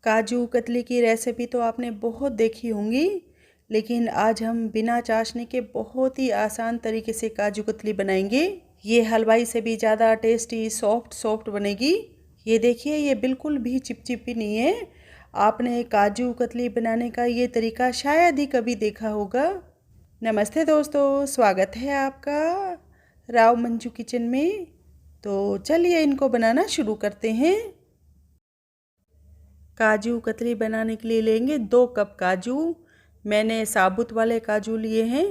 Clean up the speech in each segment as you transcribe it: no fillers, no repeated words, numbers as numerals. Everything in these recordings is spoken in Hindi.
काजू कतली की रेसिपी तो आपने बहुत देखी होंगी, लेकिन आज हम बिना चाशनी के बहुत ही आसान तरीके से काजू कतली बनाएंगे। ये हलवाई से भी ज़्यादा टेस्टी सॉफ्ट सॉफ्ट बनेगी। ये देखिए, ये बिल्कुल भी चिपचिपी नहीं है। आपने काजू कतली बनाने का ये तरीका शायद ही कभी देखा होगा। नमस्ते दोस्तों, स्वागत है आपका राव मंजू किचन में। तो चलिए इनको बनाना शुरू करते हैं। काजू कतली बनाने के लिए लेंगे 2 कप काजू। मैंने साबुत वाले काजू लिए हैं।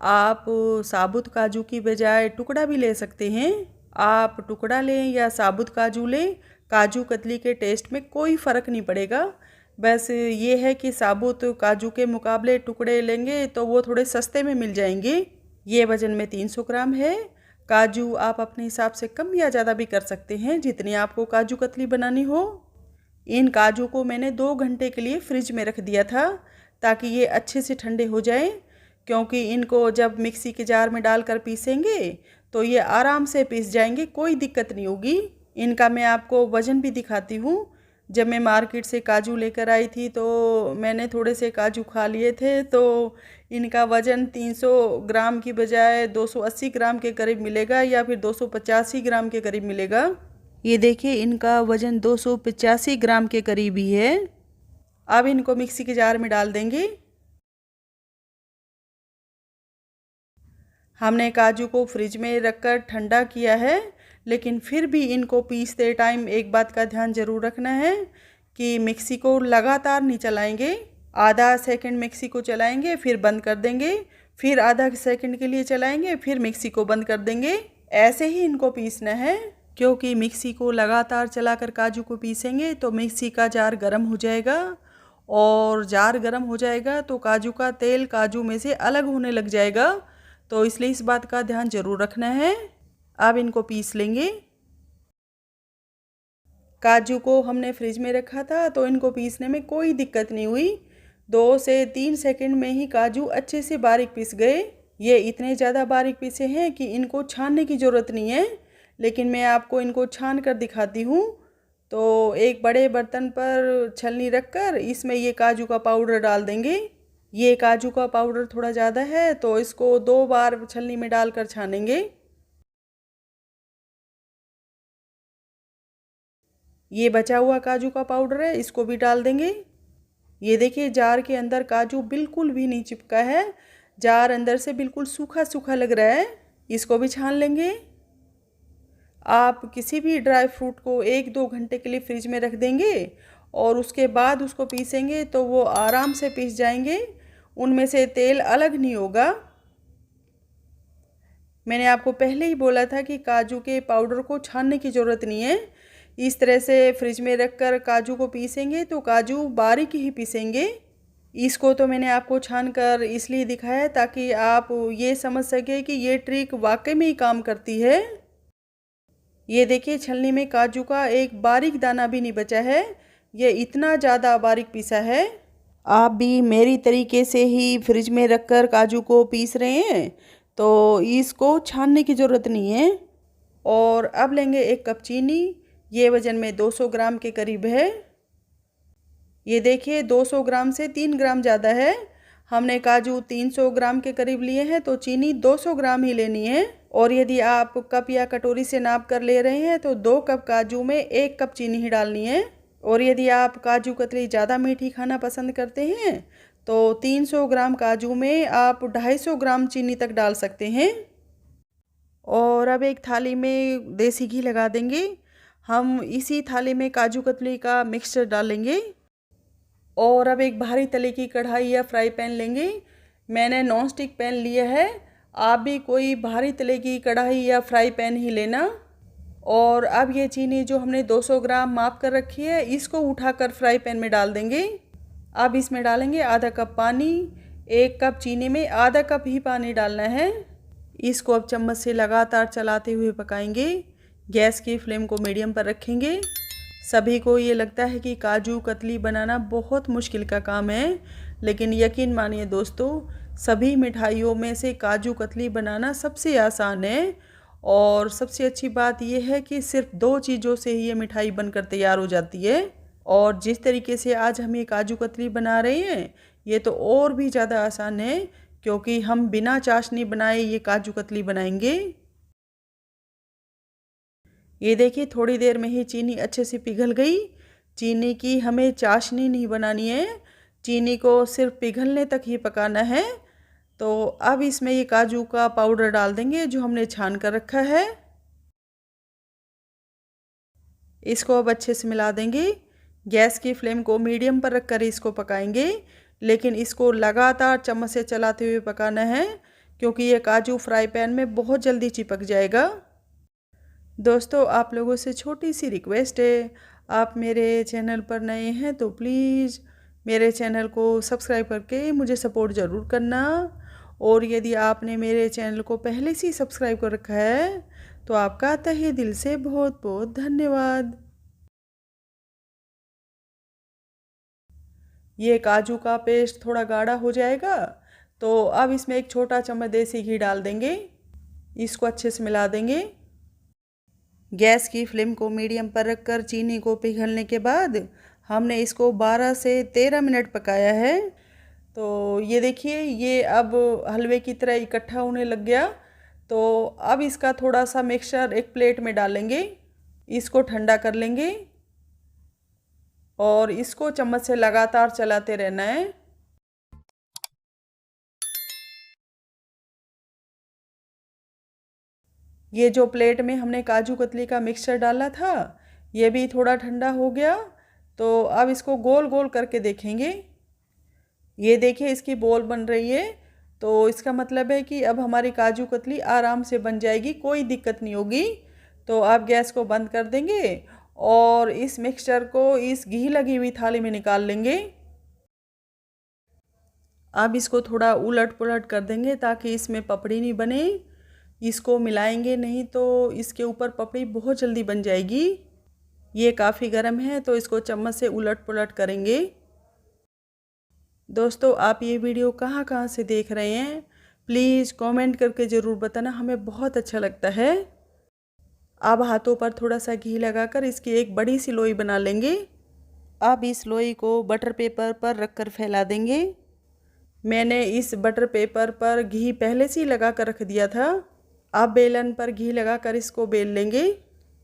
आप साबुत काजू की बजाय टुकड़ा भी ले सकते हैं। आप टुकड़ा लें या साबुत काजू लें, काजू कतली के टेस्ट में कोई फ़र्क नहीं पड़ेगा। बस ये है कि साबुत काजू के मुकाबले टुकड़े लेंगे तो वो थोड़े सस्ते में मिल जाएंगे। ये वज़न में 300 ग्राम है। काजू आप अपने हिसाब से कम या ज़्यादा भी कर सकते हैं, जितनी आपको काजू कतली बनानी हो। इन काजू को मैंने 2 घंटे के लिए फ्रिज में रख दिया था ताकि ये अच्छे से ठंडे हो जाएं, क्योंकि इनको जब मिक्सी के जार में डालकर पीसेंगे तो ये आराम से पीस जाएंगे, कोई दिक्कत नहीं होगी। इनका मैं आपको वज़न भी दिखाती हूँ। जब मैं मार्केट से काजू लेकर आई थी तो मैंने थोड़े से काजू खा लिए थे, तो इनका वज़न 300 ग्राम की बजाय 280 ग्राम के करीब मिलेगा या फिर 285 ग्राम के करीब मिलेगा। ये देखिए, इनका वज़न 285 ग्राम के करीब ही है। अब इनको मिक्सी के जार में डाल देंगे। हमने काजू को फ्रिज में रखकर ठंडा किया है, लेकिन फिर भी इनको पीसते टाइम एक बात का ध्यान ज़रूर रखना है कि मिक्सी को लगातार नहीं चलाएंगे। आधा सेकंड मिक्सी को चलाएंगे, फिर बंद कर देंगे, फिर आधा सेकंड के लिए चलाएंगे, फिर मिक्सी को बंद कर देंगे। ऐसे ही इनको पीसना है, क्योंकि मिक्सी को लगातार चलाकर काजू को पीसेंगे तो मिक्सी का जार गर्म हो जाएगा, और जार गर्म हो जाएगा तो काजू का तेल काजू में से अलग होने लग जाएगा। तो इसलिए इस बात का ध्यान ज़रूर रखना है। अब इनको पीस लेंगे। काजू को हमने फ्रिज में रखा था तो इनको पीसने में कोई दिक्कत नहीं हुई। 2 से 3 सेकंड में ही काजू अच्छे से बारीक पीस गए। ये इतने ज़्यादा बारीक पीसे हैं कि इनको छानने की ज़रूरत नहीं है, लेकिन मैं आपको इनको छान कर दिखाती हूँ। तो एक बड़े बर्तन पर छलनी रखकर इसमें ये काजू का पाउडर डाल देंगे। ये काजू का पाउडर थोड़ा ज़्यादा है तो इसको 2 बार छलनी में डालकर छानेंगे। ये बचा हुआ काजू का पाउडर है, इसको भी डाल देंगे। ये देखिए, जार के अंदर काजू बिल्कुल भी नहीं चिपका है। जार अंदर से बिल्कुल सूखा सूखा लग रहा है। इसको भी छान लेंगे। आप किसी भी ड्राई फ्रूट को 1-2 घंटे के लिए फ्रिज में रख देंगे और उसके बाद उसको पीसेंगे तो वो आराम से पीस जाएंगे, उनमें से तेल अलग नहीं होगा। मैंने आपको पहले ही बोला था कि काजू के पाउडर को छानने की ज़रूरत नहीं है। इस तरह से फ्रिज में रखकर काजू को पीसेंगे तो काजू बारीक ही पीसेंगे। इसको तो मैंने आपको छान कर इसलिए दिखाया ताकि आप ये समझ सके कि ये ट्रिक वाकई में ही काम करती है। ये देखिए, छलनी में काजू का एक बारीक दाना भी नहीं बचा है। ये इतना ज़्यादा बारीक पीसा है। आप भी मेरी तरीके से ही फ्रिज में रखकर काजू को पीस रहे हैं तो इसको छानने की ज़रूरत नहीं है। और अब लेंगे 1 कप चीनी। ये वज़न में 200 ग्राम के करीब है। ये देखिए, 200 ग्राम से 3 ग्राम ज़्यादा है। हमने काजू 300 ग्राम के करीब लिए हैं तो चीनी 200 ग्राम ही लेनी है। और यदि आप कप या कटोरी से नाप कर ले रहे हैं तो 2 कप काजू में 1 कप चीनी ही डालनी है। और यदि आप काजू कतली ज़्यादा मीठी खाना पसंद करते हैं तो 300 ग्राम काजू में आप 250 ग्राम चीनी तक डाल सकते हैं। और अब एक थाली में देसी घी लगा देंगे। हम इसी थाली में काजू कतली का मिक्सचर डालेंगे। और अब एक भारी तले की कढ़ाई या फ्राई पैन लेंगे। मैंने नॉन स्टिक पैन लिया है, आप भी कोई भारी तले की कढ़ाई या फ्राई पैन ही लेना। और अब ये चीनी जो हमने 200 ग्राम माप कर रखी है, इसको उठाकर फ्राई पैन में डाल देंगे। अब इसमें डालेंगे आधा कप पानी। 1 कप चीनी में आधा कप ही पानी डालना है। इसको अब चम्मच से लगातार चलाते हुए पकाएंगे। गैस की फ्लेम को मीडियम पर रखेंगे। सभी को ये लगता है कि काजू कतली बनाना बहुत मुश्किल का काम है, लेकिन यकीन मानिए दोस्तों, सभी मिठाइयों में से काजू कतली बनाना सबसे आसान है। और सबसे अच्छी बात यह है कि सिर्फ 2 चीज़ों से ही ये मिठाई बनकर तैयार हो जाती है। और जिस तरीके से आज हम ये काजू कतली बना रहे हैं ये तो और भी ज़्यादा आसान है, क्योंकि हम बिना चाशनी बनाए ये काजू कतली बनाएंगे। ये देखिए थोड़ी देर में ही चीनी अच्छे से पिघल गई। चीनी की हमें चाशनी नहीं बनानी है, चीनी को सिर्फ पिघलने तक ही पकाना है। तो अब इसमें ये काजू का पाउडर डाल देंगे जो हमने छान कर रखा है। इसको अब अच्छे से मिला देंगे। गैस की फ्लेम को मीडियम पर रखकर इसको पकाएंगे, लेकिन इसको लगातार चम्मच से चलाते हुए पकाना है, क्योंकि ये काजू फ्राई पैन में बहुत जल्दी चिपक जाएगा। दोस्तों आप लोगों से छोटी सी रिक्वेस्ट है, आप मेरे चैनल पर नए हैं तो प्लीज़ मेरे चैनल को सब्सक्राइब करके मुझे सपोर्ट ज़रूर करना। और यदि आपने मेरे चैनल को पहले से ही सब्सक्राइब कर रखा है तो आपका तहे दिल से बहुत बहुत धन्यवाद। ये काजू का पेस्ट थोड़ा गाढ़ा हो जाएगा तो अब इसमें एक छोटा चम्मच देसी घी डाल देंगे। इसको अच्छे से मिला देंगे। गैस की फ्लेम को मीडियम पर रखकर चीनी को पिघलने के बाद हमने इसको 12 से 13 मिनट पकाया है। तो ये देखिए ये अब हलवे की तरह इकट्ठा होने लग गया। तो अब इसका थोड़ा सा मिक्सचर एक प्लेट में डालेंगे, इसको ठंडा कर लेंगे और इसको चम्मच से लगातार चलाते रहना है। ये जो प्लेट में हमने काजू कतली का मिक्सचर डाला था ये भी थोड़ा ठंडा हो गया। तो अब इसको गोल गोल करके देखेंगे। ये देखिए इसकी बॉल बन रही है, तो इसका मतलब है कि अब हमारी काजू कतली आराम से बन जाएगी, कोई दिक्कत नहीं होगी। तो आप गैस को बंद कर देंगे और इस मिक्सचर को इस घी लगी हुई थाली में निकाल लेंगे। अब इसको थोड़ा उलट पुलट कर देंगे ताकि इसमें पपड़ी नहीं बने। इसको मिलाएंगे नहीं तो इसके ऊपर पपड़ी बहुत जल्दी बन जाएगी। ये काफ़ी गर्म है तो इसको चम्मच से उलट पुलट करेंगे। दोस्तों आप ये वीडियो कहाँ कहाँ से देख रहे हैं प्लीज़ कमेंट करके ज़रूर बताना, हमें बहुत अच्छा लगता है। अब हाथों पर थोड़ा सा घी लगाकर इसकी एक बड़ी सी लोई बना लेंगे। अब इस लोई को बटर पेपर पर रखकर फैला देंगे। मैंने इस बटर पेपर पर घी पहले से ही लगा कर रख दिया था। अब बेलन पर घी लगाकर इसको बेल लेंगे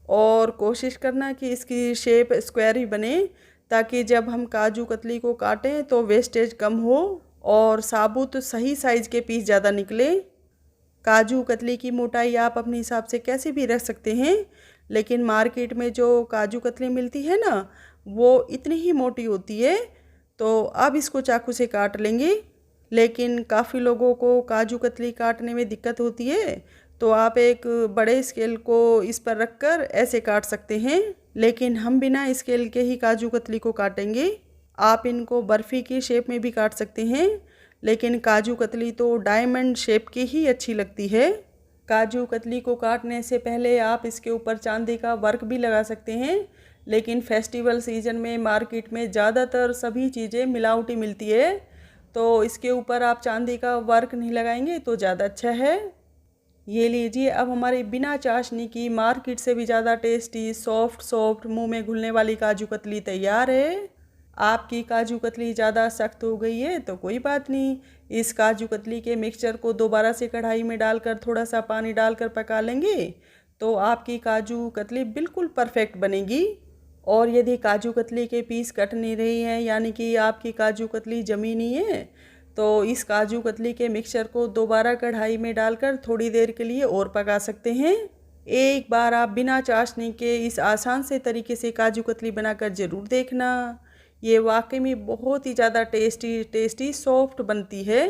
और कोशिश करना कि इसकी शेप स्क्वायर ही बने, ताकि जब हम काजू कतली को काटें तो वेस्टेज कम हो और साबुत सही साइज़ के पीस ज़्यादा निकले। काजू कतली की मोटाई आप अपने हिसाब से कैसे भी रख सकते हैं, लेकिन मार्केट में जो काजू कतली मिलती है ना वो इतनी ही मोटी होती है। तो अब इसको चाकू से काट लेंगे, लेकिन काफ़ी लोगों को काजू कतली काटने में दिक्कत होती है तो आप एक बड़े स्केल को इस पर रखकर ऐसे काट सकते हैं, लेकिन हम बिना स्केल के ही काजू कतली को काटेंगे। आप इनको बर्फ़ी की शेप में भी काट सकते हैं, लेकिन काजू कतली तो डायमंड शेप की ही अच्छी लगती है। काजू कतली को काटने से पहले आप इसके ऊपर चांदी का वर्क भी लगा सकते हैं, लेकिन फेस्टिवल सीजन में मार्केट में ज़्यादातर सभी चीज़ें मिलावटी मिलती है, तो इसके ऊपर आप चांदी का वर्क नहीं लगाएंगे तो ज़्यादा अच्छा है। ये लीजिए अब हमारी बिना चाशनी की मार्केट से भी ज़्यादा टेस्टी सॉफ्ट मुंह में घुलने वाली काजू कतली तैयार है। आपकी काजू कतली ज़्यादा सख्त हो गई है तो कोई बात नहीं, इस काजू कतली के मिक्सचर को दोबारा से कढ़ाई में डालकर थोड़ा सा पानी डालकर पका लेंगे तो आपकी काजू कतली बिल्कुल परफेक्ट बनेगी। और यदि काजू कतली के पीस कट नहीं रही हैं, यानी कि आपकी काजू कतली जमी नहीं है, तो इस काजू कतली के मिक्सचर को दोबारा कढ़ाई में डालकर थोड़ी देर के लिए और पका सकते हैं। एक बार आप बिना चाशनी के इस आसान से तरीके से काजू कतली बनाकर ज़रूर देखना। ये वाकई में बहुत ही ज़्यादा टेस्टी सॉफ्ट बनती है।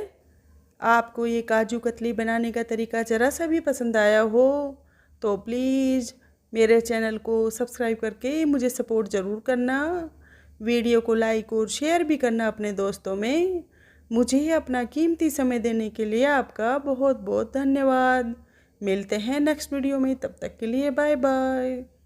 आपको ये काजू कतली बनाने का तरीका ज़रा सा भी पसंद आया हो तो प्लीज़ मेरे चैनल को सब्सक्राइब करके मुझे सपोर्ट ज़रूर करना। वीडियो को लाइक और शेयर भी करना अपने दोस्तों में। मुझे अपना कीमती समय देने के लिए आपका बहुत बहुत धन्यवाद। मिलते हैं नेक्स्ट वीडियो में, तब तक के लिए बाय बाय।